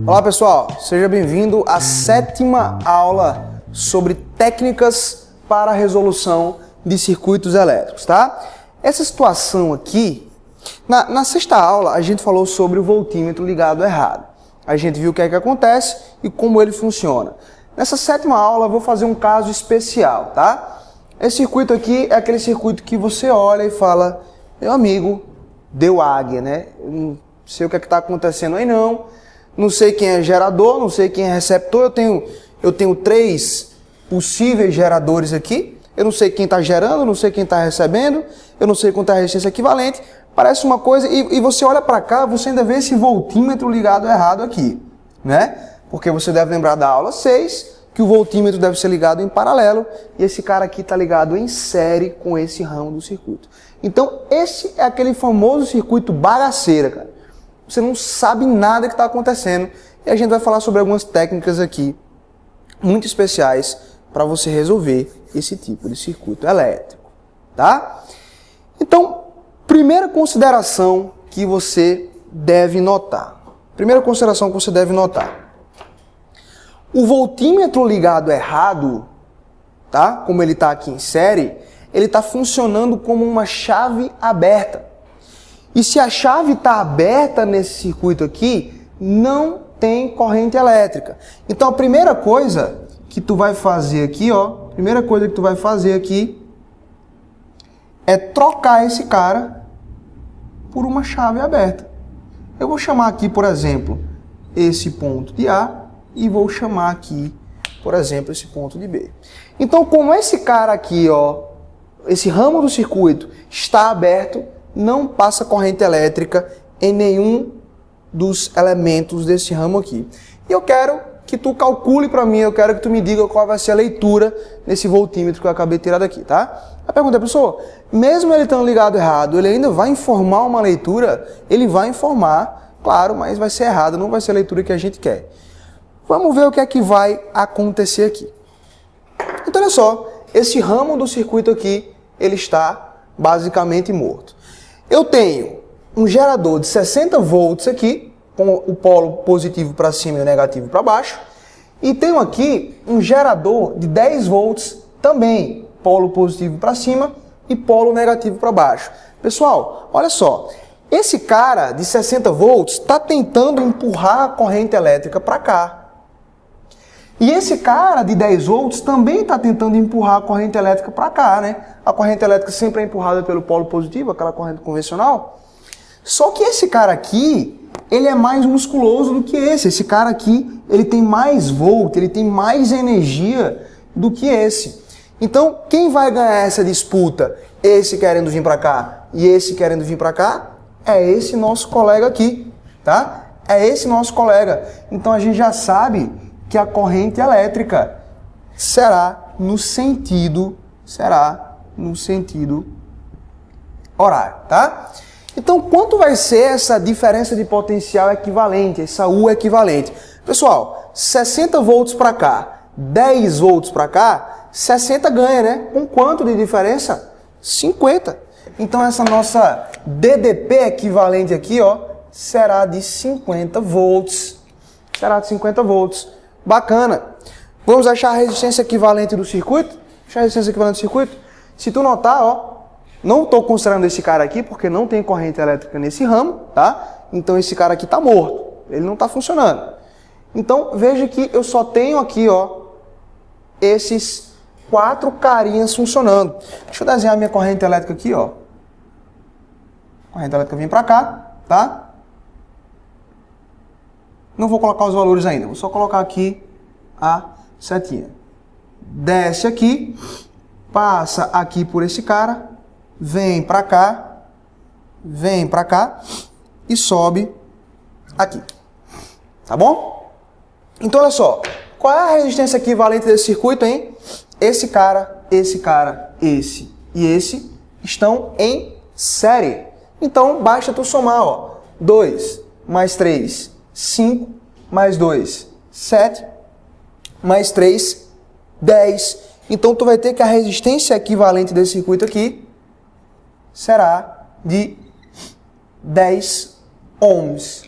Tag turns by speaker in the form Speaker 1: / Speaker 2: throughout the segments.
Speaker 1: Olá pessoal, seja bem-vindo à 7ª aula sobre técnicas para a resolução de circuitos elétricos, tá? Essa situação aqui, na 6ª aula a gente falou sobre o voltímetro ligado errado. A gente viu o que é que acontece e como ele funciona. Nessa 7ª aula eu vou fazer um caso especial, tá? Esse circuito aqui é aquele circuito que você olha e fala, meu amigo, deu águia, né? Eu não sei o que é que está acontecendo aí não sei quem é gerador, não sei quem é receptor, eu tenho 3 possíveis geradores aqui, eu não sei quem está gerando, não sei quem está recebendo, eu não sei quanto é a resistência equivalente, parece uma coisa, e você olha para cá, você ainda vê esse voltímetro ligado errado aqui, né? Porque você deve lembrar da aula 6, que o voltímetro deve ser ligado em paralelo, e esse cara aqui está ligado em série com esse ramo do circuito. Então, esse é aquele famoso circuito bagaceira, cara. Você não sabe nada que está acontecendo, e a gente vai falar sobre algumas técnicas aqui, muito especiais, para você resolver esse tipo de circuito elétrico, tá? Então, primeira consideração que você deve notar. Primeira consideração que você deve notar. O voltímetro ligado errado, tá? Como ele está aqui em série, ele está funcionando como uma chave aberta. E se a chave está aberta nesse circuito aqui, não tem corrente elétrica. Então a primeira coisa que tu vai fazer aqui, ó, é trocar esse cara por uma chave aberta. Eu vou chamar aqui, por exemplo, esse ponto de A e vou chamar aqui, por exemplo, esse ponto de B. Então, como esse cara aqui, ó, esse ramo do circuito está aberto, não passa corrente elétrica em nenhum dos elementos desse ramo aqui. E eu quero que tu calcule para mim, eu quero que tu me diga qual vai ser a leitura nesse voltímetro que eu acabei de tirar daqui, tá? A pergunta é, professor, mesmo ele estando ligado errado, ele ainda vai informar uma leitura? Ele vai informar, claro, mas vai ser errado, não vai ser a leitura que a gente quer. Vamos ver o que é que vai acontecer aqui. Então, olha só, esse ramo do circuito aqui, ele está basicamente morto. Eu tenho um gerador de 60 volts aqui, com o polo positivo para cima e o negativo para baixo, e tenho aqui um gerador de 10 volts também, polo positivo para cima e polo negativo para baixo. Pessoal, olha só, esse cara de 60 volts está tentando empurrar a corrente elétrica para cá. E esse cara de 10 volts também está tentando empurrar a corrente elétrica para cá, né? A corrente elétrica sempre é empurrada pelo polo positivo, aquela corrente convencional. Só que esse cara aqui, ele é mais musculoso do que esse. Esse cara aqui, ele tem mais volt, ele tem mais energia do que esse. Então, quem vai ganhar essa disputa? Esse querendo vir para cá e esse querendo vir para cá? É esse nosso colega aqui, tá? É esse nosso colega. Então, a gente já sabe que a corrente elétrica será no sentido horário, tá? Então, quanto vai ser essa diferença de potencial equivalente, essa U equivalente? Pessoal, 60 volts para cá, 10 volts para cá, 60 ganha, né? Com quanto de diferença? 50. Então, essa nossa DDP equivalente aqui, ó, será de 50 volts. Será de 50 volts. Bacana. Vamos achar a resistência equivalente do circuito? Achar a resistência equivalente do circuito? Se tu notar, ó, não estou considerando esse cara aqui porque não tem corrente elétrica nesse ramo, tá? Então esse cara aqui está morto. Ele não está funcionando. Então veja que eu só tenho aqui, ó, esses 4 carinhas funcionando. Deixa eu desenhar minha corrente elétrica aqui, ó. A corrente elétrica vem para cá, tá? Não vou colocar os valores ainda, vou só colocar aqui a setinha. Desce aqui, passa aqui por esse cara, vem para cá e sobe aqui. Tá bom? Então, olha só. Qual é a resistência equivalente desse circuito, hein? Esse cara, esse e esse estão em série. Então, basta tu somar, ó. 2 mais 3, 5, mais 2, 7, mais 3, 10. Então, tu vai ter que a resistência equivalente desse circuito aqui será de 10 ohms.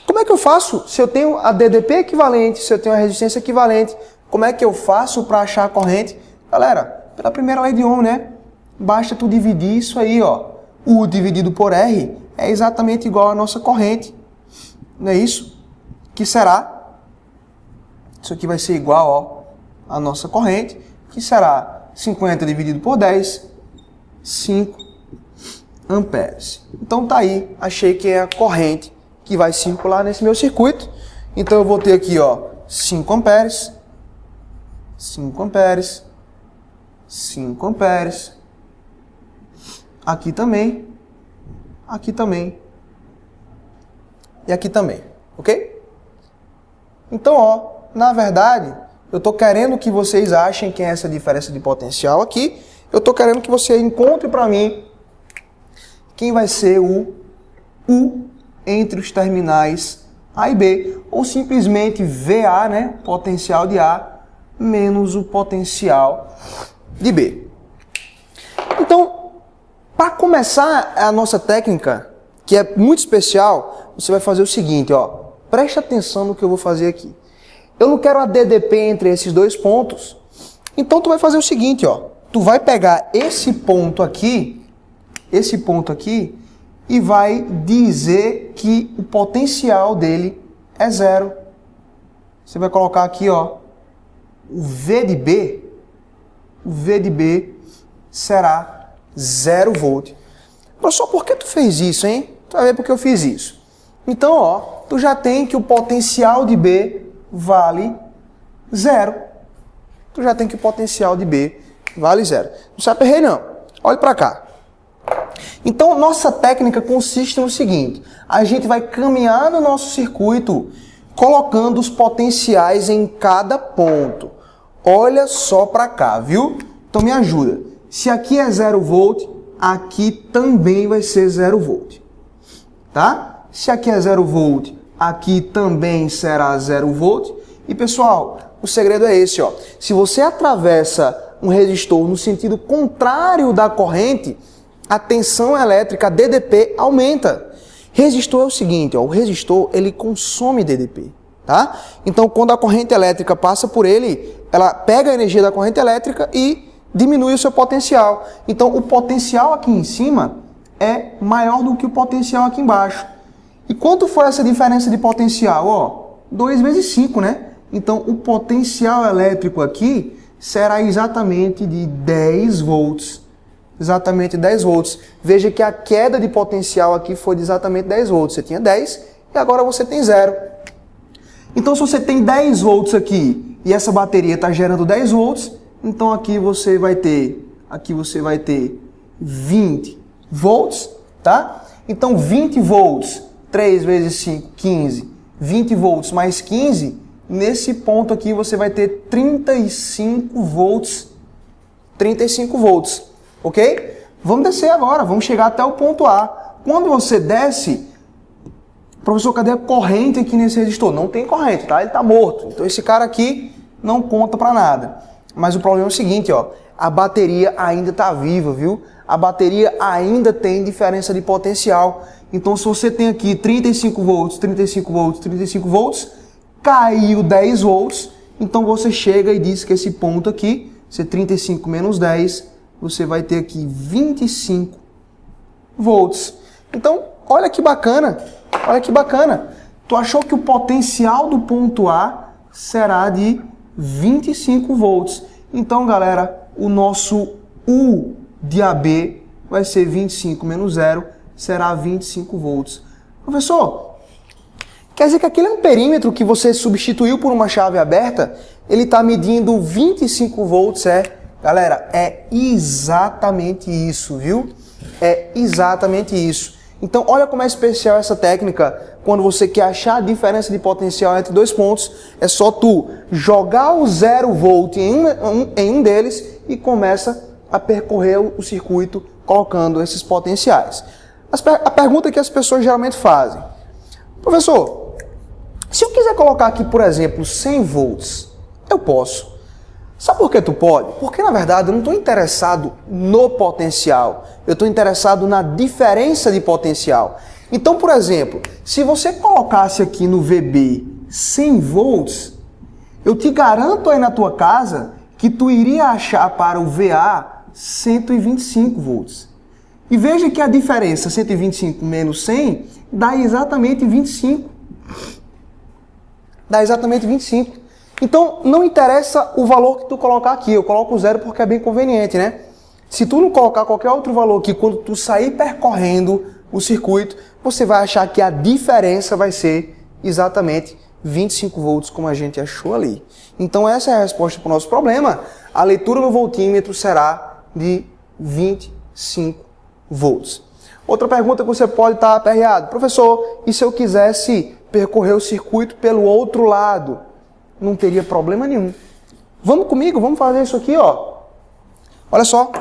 Speaker 1: Como é que eu faço se eu tenho a DDP equivalente, se eu tenho a resistência equivalente? Como é que eu faço para achar a corrente? Galera, pela primeira lei de Ohm, né? Basta tu dividir isso aí, ó. U dividido por R é exatamente igual à nossa corrente. Não é isso? Que será? Isso aqui vai ser igual, ó, à nossa corrente, que será 50 dividido por 10, 5 amperes. Então tá aí, achei que é a corrente que vai circular nesse meu circuito. Então eu vou ter aqui, ó, 5 amperes, 5 amperes, 5 amperes, aqui também e aqui também, ok? Então, ó, na verdade, eu estou querendo que vocês achem quem é essa diferença de potencial aqui. Eu estou querendo que você encontre para mim quem vai ser o U entre os terminais A e B, ou simplesmente VA, né, potencial de A, menos o potencial de B. Então, para começar a nossa técnica, que é muito especial, você vai fazer o seguinte, ó, preste atenção no que eu vou fazer aqui. Eu não quero a DDP entre esses dois pontos, então tu vai fazer o seguinte, ó, tu vai pegar esse ponto aqui, e vai dizer que o potencial dele é zero. Você vai colocar aqui, ó, o V de B será 0 volt. Professor, por que tu fez isso, hein? Tu vai ver porque eu fiz isso. Então, ó, tu já tem que o potencial de B vale 0. Tu já tem que o potencial de B vale 0. Não se aperrei, não. Olhe para cá. Então, nossa técnica consiste no seguinte. A gente vai caminhar no nosso circuito colocando os potenciais em cada ponto. Olha só para cá, viu? Então, me ajuda. Se aqui é 0 volt, aqui também vai ser 0 volt. Tá? Se aqui é 0 volt, aqui também será 0 volt. E, pessoal, o segredo é esse, ó. Se você atravessa um resistor no sentido contrário da corrente, a tensão elétrica, a DDP, aumenta. Resistor é o seguinte, ó, o resistor ele consome DDP, tá? Então, quando a corrente elétrica passa por ele, ela pega a energia da corrente elétrica e diminui o seu potencial. Então, o potencial aqui em cima é maior do que o potencial aqui embaixo. E quanto foi essa diferença de potencial? Ó, 2 vezes 5, né? Então, o potencial elétrico aqui será exatamente de 10 volts. Exatamente 10 volts. Veja que a queda de potencial aqui foi de exatamente 10 volts. Você tinha 10 e agora você tem 0. Então, se você tem 10 volts aqui e essa bateria está gerando 10 volts, então aqui você vai ter 20 volts, tá? Então, 20 volts, 3 vezes 5, 15. 20 volts mais 15, nesse ponto aqui você vai ter 35 volts. 35 volts. Ok? Vamos descer agora, vamos chegar até o ponto A. Quando você desce, professor, cadê a corrente aqui nesse resistor? Não tem corrente, tá? Ele está morto. Então esse cara aqui não conta para nada. Mas o problema é o seguinte, ó, a bateria ainda está viva, viu? A bateria ainda tem diferença de potencial. Então se você tem aqui 35 volts, 35 volts, 35 volts, caiu 10 volts, então você chega e diz que esse ponto aqui, se 35 menos 10, você vai ter aqui 25 volts. Então, olha que bacana, olha que bacana. Tu achou que o potencial do ponto A será de 25 volts. Então, galera, o nosso U de AB vai ser 25 menos 0, será 25 volts. Professor, quer dizer que aquele amperímetro que você substituiu por uma chave aberta, ele está medindo 25 volts, Galera, é exatamente isso, viu? É exatamente isso. Então, olha como é especial essa técnica. Quando você quer achar a diferença de potencial entre dois pontos, é só tu jogar o 0 volt em um deles e começa a percorrer o circuito colocando esses potenciais. A pergunta que as pessoas geralmente fazem: professor, se eu quiser colocar aqui, por exemplo, 100 volts, eu posso. Sabe por que tu pode? Porque, na verdade, eu não estou interessado no potencial. Eu estou interessado na diferença de potencial. Então, por exemplo, se você colocasse aqui no VB 100 volts, eu te garanto aí na tua casa que tu iria achar para o VA 125 volts. E veja que a diferença 125 menos 100 dá exatamente 25. Dá exatamente 25. Então, não interessa o valor que tu colocar aqui. Eu coloco 0 porque é bem conveniente, né? Se tu não colocar qualquer outro valor aqui, quando tu sair percorrendo o circuito, você vai achar que a diferença vai ser exatamente 25 volts, como a gente achou ali. Então, essa é a resposta para o nosso problema. A leitura no voltímetro será de 25 volts. Outra pergunta que você pode estar aperreado. Professor, e se eu quisesse percorrer o circuito pelo outro lado? Não teria problema nenhum. Vamos comigo, vamos fazer isso aqui, ó. Olha só.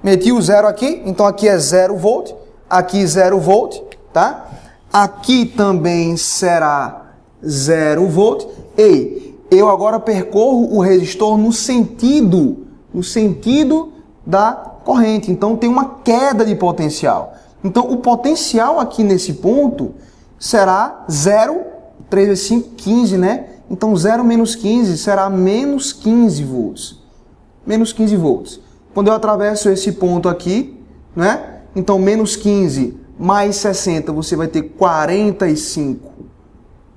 Speaker 1: Meti o 0 aqui, então aqui é 0 volt, aqui 0 volt, tá? Aqui também será 0 volt. Ei, eu agora percorro o resistor no sentido da corrente. Então tem uma queda de potencial. Então o potencial aqui nesse ponto será 0, 3 vezes 5, 15, né? Então 0 menos 15 será menos 15 volts. Menos 15 volts. Quando eu atravesso esse ponto aqui, né? Então menos 15 mais 60, você vai ter 45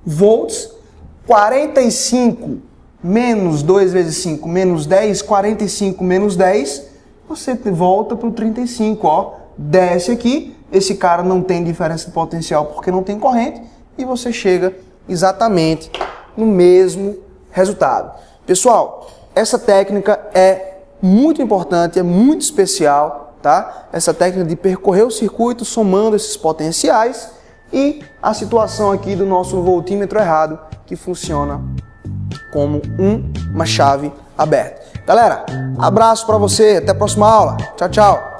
Speaker 1: volts. 45 menos 2 vezes 5 menos 10, 45 menos 10, você volta para o 35, ó. Desce aqui, esse cara não tem diferença de potencial porque não tem corrente, e você chega exatamente no mesmo resultado. Pessoal, essa técnica é muito importante, é muito especial, tá? Essa técnica de percorrer o circuito somando esses potenciais e a situação aqui do nosso voltímetro errado, que funciona como uma chave aberta. Galera, abraço para você, até a próxima aula. Tchau, tchau.